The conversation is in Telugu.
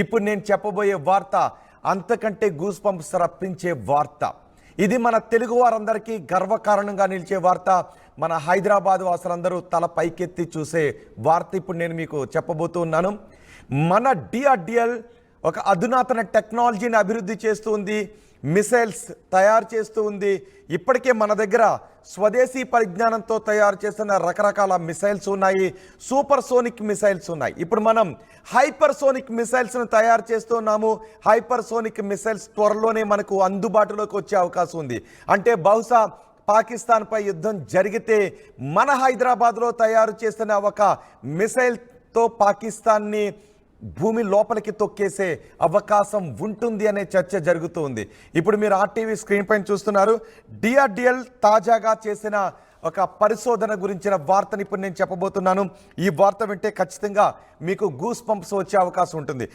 ఇప్పుడు నేను చెప్పబోయే వార్త అంతకంటే గూస్ బంప్స్ రప్పించే వార్త. ఇది మన తెలుగు వారందరికీ గర్వకారణంగా నిలిచే వార్త. మన హైదరాబాద్ వాసులందరూ తల పైకెత్తి చూసే వార్త ఇప్పుడు నేను మీకు చెప్పబోతున్నాను. మన డిఆర్డిఎల్ ఒక అధునాతన టెక్నాలజీని అభివృద్ధి చేస్తూ ఉంది, మిసైల్స్ తయారు చేస్తూ ఉంది. ఇప్పటికే మన దగ్గర స్వదేశీ పరిజ్ఞానంతో తయారు చేస్తున్న రకరకాల మిసైల్స్ ఉన్నాయి, సూపర్ సోనిక్ మిసైల్స్ ఉన్నాయి. ఇప్పుడు మనం హైపర్ సోనిక్ మిసైల్స్ను తయారు చేస్తున్నాము. హైపర్ సోనిక్ మిసైల్స్ త్వరలోనే మనకు అందుబాటులోకి వచ్చే అవకాశం ఉంది. అంటే బహుశా పాకిస్తాన్పై యుద్ధం జరిగితే మన హైదరాబాద్లో తయారు చేస్తున్న ఒక మిసైల్తో పాకిస్తాన్ని భూమి లోపలికి తొక్కేసే అవకాశం ఉంటుంది అనే చర్చ జరుగుతుంది. ఇప్పుడు మీరు ఆర్టీవీ స్క్రీన్ పైన చూస్తున్నారు. డిఆర్డిఎల్ తాజాగా చేసిన ఒక పరిశోధన గురించిన వార్తని ఇప్పుడు నేను చెప్పబోతున్నాను. ఈ వార్త వింటే ఖచ్చితంగా మీకు గూస్ బంప్స్ వచ్చే అవకాశం ఉంటుంది.